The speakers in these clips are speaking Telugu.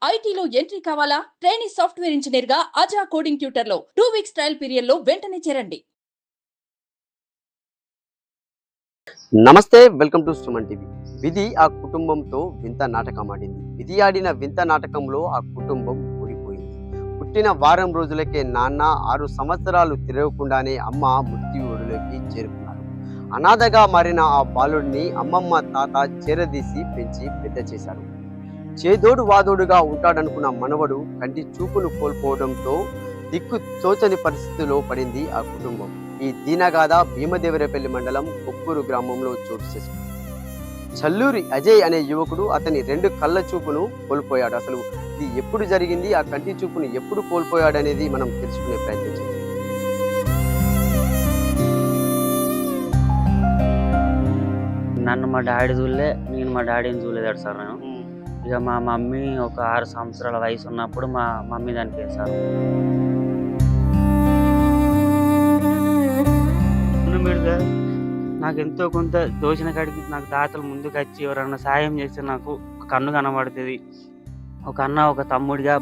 ఐటీలో ఎంట్రీ కావాలా? ట్రైనీ సాఫ్ట్వేర్ ఇంజనీర్ గా అజా కోడింగ్ ట్యూటర్ లో 2 వీక్స్ ట్రయల్ పీరియడ్ లో వెంటనే చేరండి. నమస్తే, వెల్కమ్ టు సుమన్ టీవీ. విధి ఆ కుటుంబంతో వింత నాటకం ఆడింది. విధి ఆడిన వింత నాటకంలో ఆ కుటుంబం ఊడిపోయింది. పుట్టిన వారం రోజులకే నాన్న 6 సంవత్సరాలు తిరగకుండానే అమ్మ మృత్యు ఒడిలోకి చేరుకున్నారు. అనాథగా మారిన ఆ బాలుడిని అమ్మమ్మ తాత చేరదీసి పెంచి పెద్ద చేశారు. చేదోడు వాదోడుగా ఉంటాడనుకున్న మనవడు కంటి చూపును కోల్పోవడంతో దిక్కు తోచని పరిస్థితిలో పడింది ఆ కుటుంబం. ఈ దీనగాథ భీమదేవరపల్లి మండలం కొప్పూరు గ్రామంలో చోటు చేసుకుంది. చల్లూరి అజయ్ అనే యువకుడు అతని 2 కళ్ళ చూపును కోల్పోయాడు. అసలు ఇది ఎప్పుడు జరిగింది, ఆ కంటి చూపును ఎప్పుడు కోల్పోయాడు అనేది మనం తెలుసుకునే ప్రయత్నం చేద్దాం. నన్ను మా డాడీ చూడలే, నేను మా డాడీని చూడలేదు సార్. నేను ఇక మా మమ్మీ ఒక 6 సంవత్సరాల వయసు ఉన్నప్పుడు మా మమ్మీ చనిపోయింది సార్. నాకు ఎంతో కొంత దోచిన కాడికి నాకు తాతలు ముందుకు వచ్చి ఎవరన్నా సాయం చేస్తే నాకు ఒక కన్ను కనబడుతుంది. ఒక అన్న ఒక తమ్ముడిగా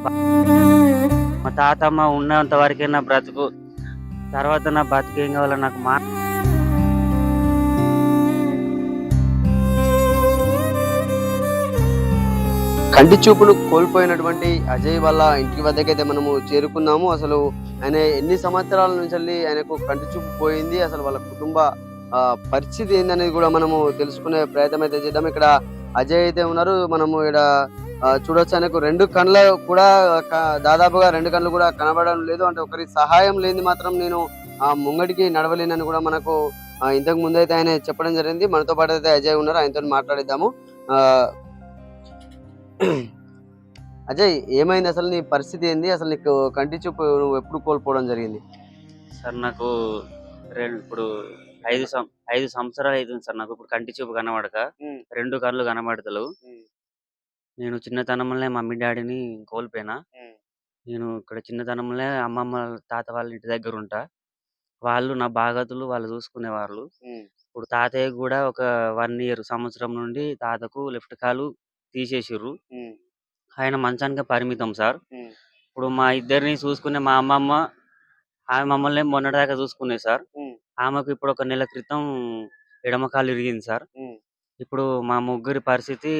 మా తాతమ్మ ఉన్నంత వరకే నా బ్రతుకు. తర్వాత నా బ్రతుకు ఏం కావాలో నాకు కంటి చూపును కోల్పోయినటువంటి అజయ్ వాళ్ళ ఇంటి వద్దకైతే మనము చేరుకున్నాము. అసలు ఆయన ఎన్ని సంవత్సరాల నుంచి ఆయనకు కంటి చూపు పోయింది, అసలు వాళ్ళ కుటుంబ పరిస్థితి ఏందనేది కూడా మనము తెలుసుకునే ప్రయత్నం అయితే చేద్దాం. ఇక్కడ అజయ్ అయితే ఉన్నారు. మనము ఇక్కడ చూడొచ్చు, ఆయనకు 2 కళ్ళు కూడా దాదాపుగా 2 కళ్ళు కూడా కనబడడం లేదు. అంటే ఒకరి సహాయం లేని మాత్రం నేను ముంగడికి నడవలేనని కూడా మనకు ఇంతకు ముందు అయితే ఆయన చెప్పడం జరిగింది. మనతో పాటు అయితే అజయ్ ఉన్నారు, ఆయనతో మాట్లాడిద్దాము. అజయ్, ఏమైంది అసలు? నీ పరిస్థితి ఏంది? అసలు నీకు కంటి చూపు నువ్వు ఎప్పుడు కోల్పోవడం జరిగింది? సార్ నాకు ఇప్పుడు 5 సంవత్సరాలు అవుతుంది సార్. నాకు ఇప్పుడు కంటి చూపు కనబడక 2 కళ్ళు కనబడతలు. నేను చిన్నతనంలోనే మమ్మీ డాడీని కోల్పోయినా. నేను ఇక్కడ చిన్నతనంలో అమ్మమ్మ తాత వాళ్ళ ఇంటి దగ్గర ఉంటా. వాళ్ళు నా బాగతులు వాళ్ళు చూసుకునేవాళ్ళు. ఇప్పుడు తాతయ్య కూడా ఒక 1 ఇయర్ సంవత్సరం నుండి తాతకు లెఫ్ట్ కాలు తీసేసిర్రు. ఆయన మంచానికే పరిమితం సార్. ఇప్పుడు మా ఇద్దరిని చూసుకునే మా అమ్మమ్మ, ఆమె మమ్మల్ని మొన్నటిదాకా చూసుకునేది సార్. ఆమెకు ఇప్పుడు ఒక నెల క్రితం ఎడమ కాలు ఇరిగింది సార్. ఇప్పుడు మా ముగ్గురి పరిస్థితి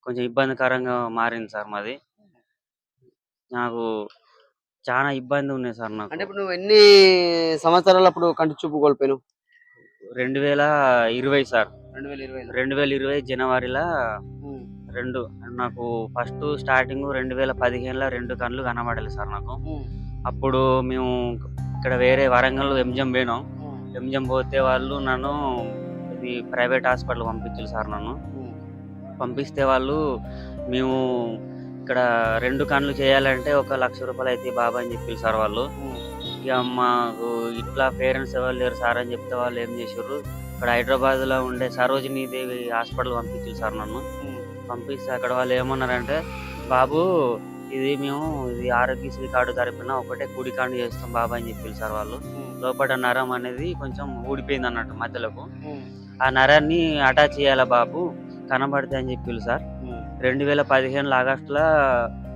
కొంచెం ఇబ్బందికరంగా మారింది సార్. మాది నాకు చాలా ఇబ్బంది ఉంది సార్. నాకు అంటే ఇప్పుడు నువ్వు ఎన్ని సంవత్సరాలు అప్పుడు కంటి చూపు కోల్పోయావు? 2020 సార్. 2020 2020 జనవరిలో నాకు ఫస్ట్ స్టార్టింగ్ 2015లో 2 కళ్ళు కనబడలేదు సార్ నాకు. అప్పుడు మేము ఇక్కడ వేరే వరంగల్ ఎంజిఎం పోయినాం. ఎంజిఎం పోతే వాళ్ళు నన్ను ఇది ప్రైవేట్ హాస్పిటల్ పంపించారు సార్. నన్ను పంపిస్తే వాళ్ళు మేము ఇక్కడ 2 కళ్ళు చేయాలంటే 1 లక్ష రూపాయలు అయితే బాబా అని చెప్పారు సార్ వాళ్ళు. ఇక మాకు ఇట్లా పేరెంట్స్ ఎవరు లేరు సార్ అని చెప్తే వాళ్ళు ఏం చేసారు, ఇక్కడ హైదరాబాద్లో ఉండే సరోజినీ దేవి హాస్పిటల్ పంపించారు సార్. నన్ను పంపిస్తే అక్కడ వాళ్ళు ఏమన్నారంటే, బాబు ఇది ఆరోగ్యశ్రీ కార్డు తరపున ఒకటే కుడి కాండు చేస్తాం బాబా అని చెప్పారు సార్ వాళ్ళు. లోపల నరం అనేది కొంచెం ఊడిపోయింది అన్నట్టు మధ్యలోకు. ఆ నరాన్ని అటాచ్ చేయాలా బాబు, కనబడితే అని చెప్పారు సార్. 2015 ఆగస్టులో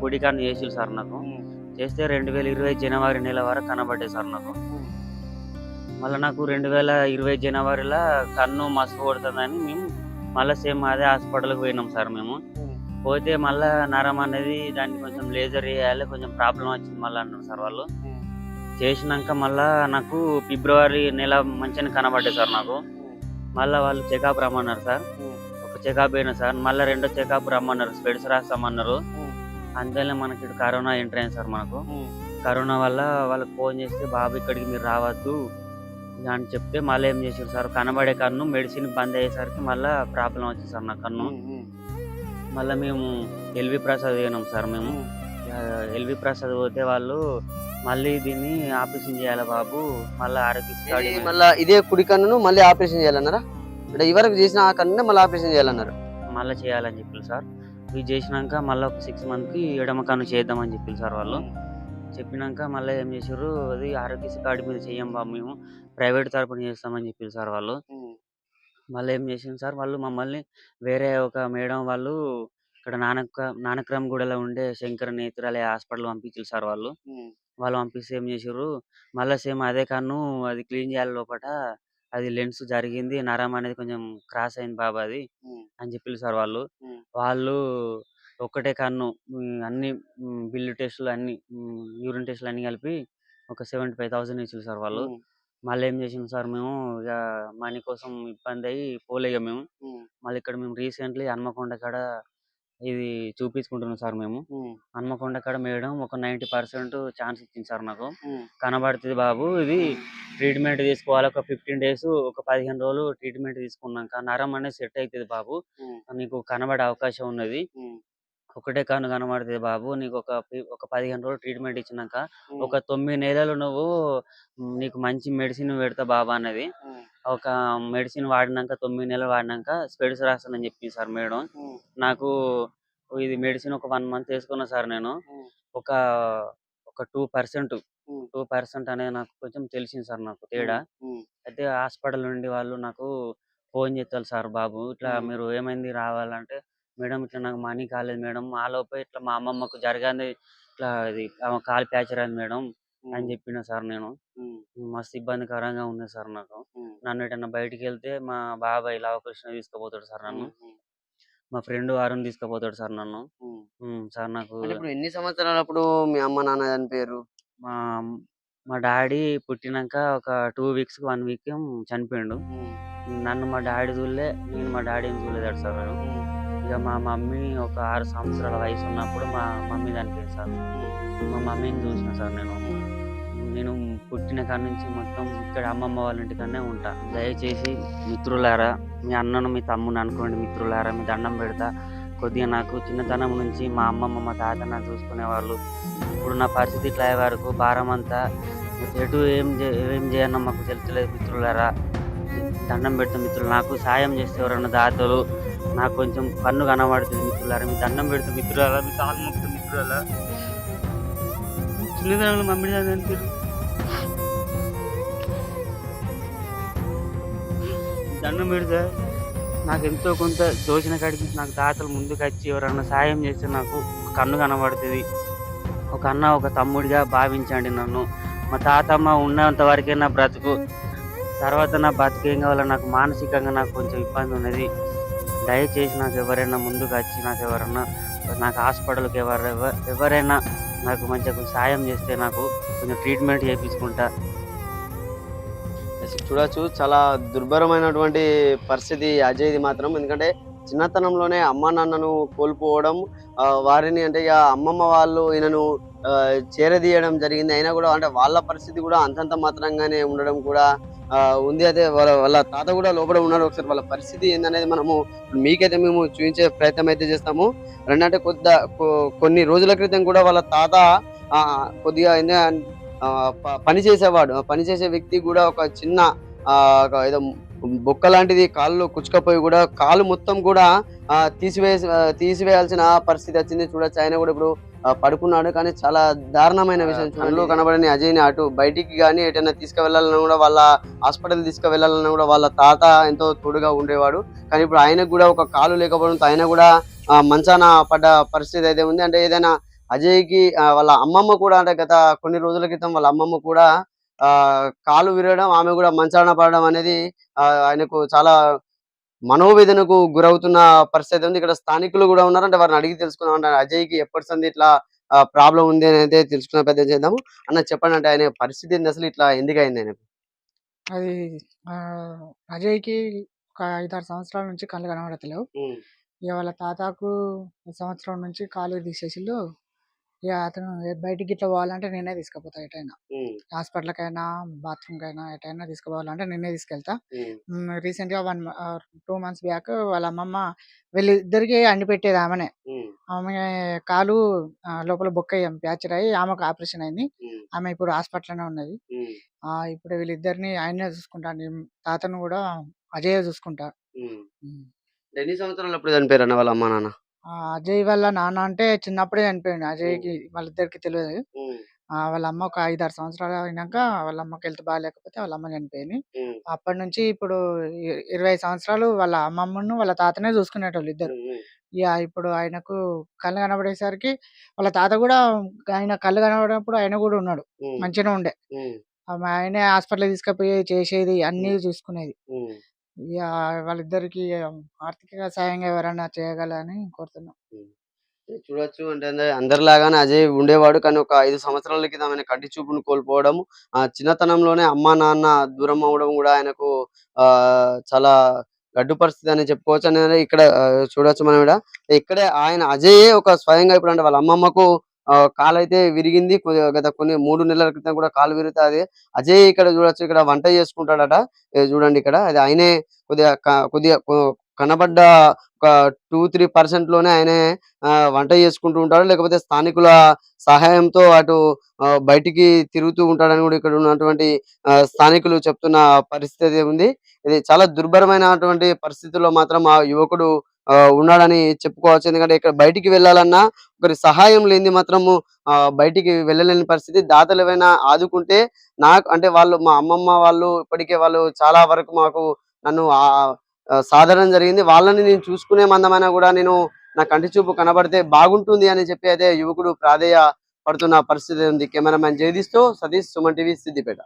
కుడి కాండు చేసారు సార్ నాకు. చేస్తే 2020 జనవరి నెల వరకు కనబడ్డాయి సార్ నాకు. మళ్ళీ నాకు 2020 జనవరిలో కన్ను మస్తు కొడుతుందని మేము మళ్ళీ సేమ్ అదే హాస్పిటల్కి పోయినాం సార్. మేము పోతే మళ్ళీ నరం అనేది దాన్ని కొంచెం లేజర్ చేయాలి, కొంచెం ప్రాబ్లం వచ్చింది మళ్ళీ అన్నారు సార్ వాళ్ళు. చేసినాక మళ్ళీ నాకు ఫిబ్రవరి నెల మంచిగా కనబడ్డాయి సార్ నాకు. మళ్ళీ వాళ్ళు చెకప్ రమ్మన్నారు సార్. ఒక చెకప్ అయినా సార్, మళ్ళీ 2వ చెకప్ రమ్మన్నారు, స్పెడ్స్ రాస్తామన్నారు. అంతేలే మనకి ఇక్కడ కరోనా ఎంటర్ అయింది సార్. మనకు కరోనా వల్ల వాళ్ళకి ఫోన్ చేస్తే బాబు ఇక్కడికి మీరు రావద్దు అని చెప్తే మళ్ళీ ఏం చేశారు సార్, కనబడే కన్ను మెడిసిన్ బంద్ అయ్యేసరికి మళ్ళీ ప్రాబ్లం వచ్చింది సార్ నా కన్ను. మళ్ళీ మేము ఎల్వి ప్రసాద్ పోయినాం సార్. మేము ఎల్వి ప్రసాద్ పోతే వాళ్ళు మళ్ళీ దీన్ని ఆపరేషన్ చేయాలి బాబు, మళ్ళీ ఆరోగ్యశ్రీ మళ్ళీ ఇదే కుడి కన్నును మళ్ళీ ఆపరేషన్ చేయాలన్నారా? అంటే ఇవరకు చేసిన ఆ కన్ను మళ్ళీ ఆపరేషన్ చేయాలన్నారు. మళ్ళీ చేయాలని చెప్పారు సార్. ఇది చేసినాక మళ్ళీ ఒక 6 మంత్కి ఎడమ కన్ను చేద్దామని చెప్పారు సార్ వాళ్ళు. చెప్పినాక మళ్ళీ ఏం చేశారు, అది ఆరోగ్యశ్రీ కార్డు మీద చెయ్యం బాబు, మేము ప్రైవేట్ తరపున చేస్తామని చెప్పారు సార్ వాళ్ళు. మళ్ళీ ఏం చేసింది సార్, వాళ్ళు మమ్మల్ని వేరే ఒక మేడం వాళ్ళు ఇక్కడ నానక్రామ్‌గూడలో ఉండే శంకర్ నేత్రాలయ హాస్పిటల్ పంపించిర్రు సార్ వాళ్ళు. వాళ్ళు పంపిస్తే ఏం చేసిర్రు, మళ్ళా సేమ్ అదే కన్ను అది క్లీన్ చేయాలి లోపట. అది లెన్స్ జరిగింది. నరం అనేది కొంచెం క్రాస్ అయింది బాబు అది అని చెప్పిర్రు సార్ వాళ్ళు. వాళ్ళు ఒక్కటే కన్ను అన్ని బిల్లు టెస్టులు అన్ని యూరిన్ టెస్టులు అన్నీ కలిపి ఒక 75,000 ఇచ్చిర్రు సార్ వాళ్ళు. మళ్ళీ ఏం చేసినాం సార్ మేము ఇక మనీ కోసం ఇబ్బంది అయ్యి పోలే ఇక మేము. మళ్ళీ ఇక్కడ మేము రీసెంట్లీ హన్మకొండ కాడ ఇది చూపించుకుంటున్నాం సార్ మేము. హన్మకొండ కాడ మేడం ఒక 90% ఛాన్స్ ఇచ్చింది సార్ నాకు. కనబడుతుంది బాబు, ఇది ట్రీట్మెంట్ తీసుకోవాలి. ఒక 15 days ఒక 15 రోజులు ట్రీట్మెంట్ తీసుకున్నాక నరం అనేది సెట్ అవుతుంది బాబు, నీకు కనబడే అవకాశం ఉన్నది. ఒకటే కన్ను కనబడుతుంది బాబు, నీకు ఒక 15 రోజులు ట్రీట్మెంట్ ఇచ్చినాక ఒక 9 నెలలు నువ్వు నీకు మంచి మెడిసిన్ పెడతా బాబా అన్నది. ఒక మెడిసిన్ వాడినాక 9 నెలలు వాడినాక స్పెడ్స్ రాస్తానని చెప్పింది సార్ మేడం. నాకు ఇది మెడిసిన్ ఒక 1 month వేసుకున్నా సార్ నేను. ఒక ఒక 2% అనేది నాకు కొంచెం తెలిసింది సార్ నాకు తేడా. అయితే హాస్పిటల్ నుండి వాళ్ళు నాకు ఫోన్ చేస్తారు సార్, బాబు ఇట్లా మీరు ఏమైంది రావాలంటే, మేడం ఇట్లా నాకు మనీ కాలేదు మేడం, ఆ లోపే ఇట్లా మా అమ్మమ్మకు జరగాలి, ఇట్లా ఇది కాలు ప్యాచర్ అయింది మేడం అని చెప్పిన సార్ నేను. మస్తు ఇబ్బందికరంగా ఉంది సార్ నాకు. నన్ను ఎటన్నా బయటికి వెళ్తే మా బాబాయ్ లావకృష్ణ తీసుకుపోతాడు సార్ నన్ను, మా ఫ్రెండ్ అరుణ్ తీసుకుపోతాడు సార్ నన్ను. సార్ నాకు అంటే ఇప్పుడు ఎన్ని సంవత్సరాలప్పుడు మీ అమ్మ నాన్న చనిపోయారు? మా మా డాడీ పుట్టినాక ఒక 2 weeks 1 week చనిపోయిండు. నన్ను మా డాడీ చూడలే, నేను మా డాడీని చూడలేదు సార్ నేను. ఇక మా మమ్మీ ఒక 6 సంవత్సరాల వయసు ఉన్నప్పుడు మా మమ్మీ చనిపోయింది సార్. మా మమ్మీని చూసిన సార్ నేను పుట్టిన కాడి నుంచి మొత్తం ఇక్కడ అమ్మమ్మ వాళ్ళ ఇంటికనే ఉంటా. దయచేసి మిత్రులారా, మీ అన్నను మీ తమ్ముని అనుకోండి మిత్రులారా, మీ దండం పెడతా. కొద్దిగా నాకు చిన్నతనం నుంచి మా అమ్మమ్మ మా తాత నన్ను చూసుకునేవాళ్ళు. ఇప్పుడు నా పరిస్థితి ఇట్లా అయ్యే వరకు భారం అంతా ఎటు ఏం చేయనో మాకు తెలుస్తలేదు మిత్రులారా. దండం పెడతాం మిత్రులు, నాకు సాయం చేస్తే ఎవరన్నా దాతలు, నాకు కొంచెం కన్ను కనబడుతుంది మిత్రులారా, మీ దండం పెడతాం మిత్రులారా, మీ కాలు మొక్కుతాం మిత్రులారా. చిన్నతనంలో మమ్మీ చనిపోయారు, దండం పెడతా. నాకు ఎంతో కొంత దోచిన కాడికి నాకు తాతలు ముందుకు వచ్చి ఎవరన్నా సాయం చేస్తే నాకు కన్ను కనబడుతుంది. ఒక అన్న ఒక తమ్ముడిగా భావించండి నన్ను. మా తాతమ్మ ఉన్నంత వరకే నా బ్రతుకు, తర్వాత నా బ్రతుకు ఏం కావాలో నాకు మానసికంగా నాకు కొంచెం ఇబ్బంది ఉన్నది. దయచేసి నాకు ఎవరైనా ముందుకు వచ్చి నాకు హాస్పిటల్కి ఎవరైనా నాకు మంచిగా సాయం చేస్తే నాకు కొంచెం ట్రీట్మెంట్ చేయించుకుంటా. చూడొచ్చు, చాలా దుర్భరమైనటువంటి పరిస్థితి అజయ్ది మాత్రం. ఎందుకంటే చిన్నతనంలోనే అమ్మ నాన్నను కోల్పోవడం, వారిని అంటే ఇక అమ్మమ్మ వాళ్ళు ఈయనను చేరదీయడం జరిగింది. అయినా కూడా అంటే వాళ్ళ పరిస్థితి కూడా అంతంత మాత్రంగానే ఉండడం కూడా ఉంది. అయితే వాళ్ళ తాత కూడా లోపల ఉన్నారు. ఒకసారి వాళ్ళ పరిస్థితి ఏందనేది మనము మీకైతే మేము చూపించే ప్రయత్నం అయితే చేస్తాము. రెండంటే కొన్ని రోజుల క్రితం కూడా వాళ్ళ తాత కొద్దిగా పని చేసే వ్యక్తి కూడా ఒక చిన్న ఏదో బొక్క లాంటిది కాళ్ళు కుచ్చుకపోయి కూడా కాలు మొత్తం కూడా తీసివేయాల్సిన పరిస్థితి వచ్చింది. చూడొచ్చు, ఆయన కూడా ఇప్పుడు పడుకున్నాడు. కానీ చాలా దారుణమైన విషయం. కళ్ళు కనబడని అజయ్ని అటు బయటికి కానీ ఎటైనా తీసుకువెళ్ళాలన్నా కూడా, వాళ్ళ హాస్పిటల్ తీసుకువెళ్ళాలన్నా కూడా వాళ్ళ తాత ఎంతో తోడుగా ఉండేవాడు. కానీ ఇప్పుడు ఆయనకు కూడా ఒక కాలు లేకపోవడంతో ఆయన కూడా మంచాన పడ్డ పరిస్థితి అయితే ఉంది. అంటే ఏదైనా అజయ్కి వాళ్ళ అమ్మమ్మ కూడా, అంటే గత కొన్ని రోజుల క్రితం వాళ్ళ అమ్మమ్మ కూడా కాలు విరగడం, ఆమె కూడా మంచాన పడడం అనేది ఆయనకు చాలా మనోవేదనకు గురవుతున్న పరిస్థితి ఉంది. ఇక్కడ స్థానికులు కూడా ఉన్నారు. అంటే వారిని అడిగి తెలుసుకుందాం. అంటే అజయ్కి ఎప్పటి సంది ఇట్లా ప్రాబ్లం ఉంది అని అయితే తెలుసుకునే ప్రయత్నం చేద్దాము. అన్న చెప్పండి, అంటే ఆయన పరిస్థితి ఏంది, అసలు ఇట్లా ఎందుకు అయింది ఆయనకు? అది అజయ్‌కి ఒక 5, 6 సంవత్సరాల నుంచి కళ్ళు కనబడతలేవు. ఇక వాళ్ళ తాతకు సంవత్సరం నుంచి కాలు తీసేసిళ్ళు. ఇక అతను బయటికి ఇట్లా పోవాలంటే నేనే తీసుకుపోతా, ఎటైనా హాస్పిటల్‌కైనా, బాత్రూమ్‌కైనా ఎటైనా తీసుకుపోవాలంటే నేనే తీసుకెళ్తా. రీసెంట్‌గా 2 months బ్యాక్ వాళ్ళ అమ్మమ్మ వీళ్ళిద్దరికీ అండి పెట్టేది ఆమెనే. ఆమె కాలు లోపల బొక్క ఫ్రాక్చర్ అయ్యి ఆమెకు ఆపరేషన్ అయింది. ఆమె ఇప్పుడు హాస్పిటల్‌లోనే ఉన్నది. ఇప్పుడు వీళ్ళిద్దరిని ఆయనే చూసుకుంటాడు. తాతను కూడా అజయ్ చూసుకుంటా. ఎన్ని సంవత్సరాలు అప్పుడు చనిపోయారన్న వాళ్ళ అమ్మ నాన్న? అజయ్ వాళ్ళ నాన్న అంటే చిన్నప్పుడే చనిపోయిండు. అజయ్‌కి వాళ్ళిద్దరికి తెలియదు. వాళ్ళ అమ్మ ఒక 5, 6 సంవత్సరాలు అయినాక వాళ్ళ అమ్మకి హెల్త్ బాగాలేకపోతే వాళ్ళ అమ్మ చనిపోయింది. అప్పటి నుంచి ఇప్పుడు 20 సంవత్సరాలు వాళ్ళ అమ్మమ్మను వాళ్ళ తాతనే చూసుకునేటోళ్ళు ఇద్దరు. ఇక ఇప్పుడు ఆయనకు కళ్ళు కనబడేసరికి వాళ్ళ తాత కూడా ఆయన కళ్ళు కనబడినప్పుడు ఆయన కూడా ఉన్నాడు, మంచిగానే ఉండే. ఆయనే హాస్పిటల్ తీసుకుపోయి చేసేది అన్నీ చూసుకునేది. ఇక వాళ్ళిద్దరికి ఆర్థికంగా సాయంగా ఎవరైనా చేయగలని కోరుతున్నాం. చూడొచ్చు అంటే అందరిలాగానే అజయ్ ఉండేవాడు. కానీ ఒక 5 సంవత్సరాల క్రితం ఆయన కంటి చూపును కోల్పోవడం, చిన్నతనంలోనే అమ్మా నాన్న దూరం అవ్వడం కూడా ఆయనకు చాలా గడ్డు పరిస్థితి అని చెప్పుకోవచ్చు. అనేది ఇక్కడ చూడొచ్చు మనం ఈడ. ఇక్కడే ఆయన అజయే ఒక స్వయంగా ఇప్పుడు అంటే వాళ్ళ అమ్మమ్మకు కాలైతే విరిగింది. గత కొన్ని 3 నెలల క్రితం కూడా కాలు విరిగితే అది అజయ్ ఇక్కడ చూడొచ్చు. ఇక్కడ వంట చేసుకుంటాడట. చూడండి ఇక్కడ అది ఆయనే కొద్దిగా కనబడ్డ ఒక 2-3% లోనే ఆయనే వంట చేసుకుంటూ ఉంటాడు. లేకపోతే స్థానికుల సహాయంతో అటు బయటికి తిరుగుతూ ఉంటాడని కూడా ఇక్కడ ఉన్నటువంటి స్థానికులు చెప్తున్న పరిస్థితి ఉంది. ఇది చాలా దుర్భరమైనటువంటి పరిస్థితుల్లో మాత్రం ఆ యువకుడు ఉన్నాడని చెప్పుకోవచ్చు. ఎందుకంటే ఇక్కడ బయటికి వెళ్ళాలన్నా ఒకరి సహాయం లేనిది మాత్రము బయటికి వెళ్ళలేని పరిస్థితి. దాతలు ఏవైనా ఆదుకుంటే నాకు అంటే వాళ్ళు మా అమ్మమ్మ వాళ్ళు ఇప్పటికే వాళ్ళు చాలా వరకు మాకు నన్ను సాధడం జరిగింది. వాళ్ళని నేను చూసుకునే మందమైనా కూడా నేను నా కంటి చూపు కనబడితే బాగుంటుంది అని చెప్పి అయితే యువకుడు ప్రాధేయ పడుతున్న పరిస్థితి ఉంది. కెమెరామెన్ జగదీష్‌తో సతీష్, సుమన్ టీవీ, సిద్దిపేట.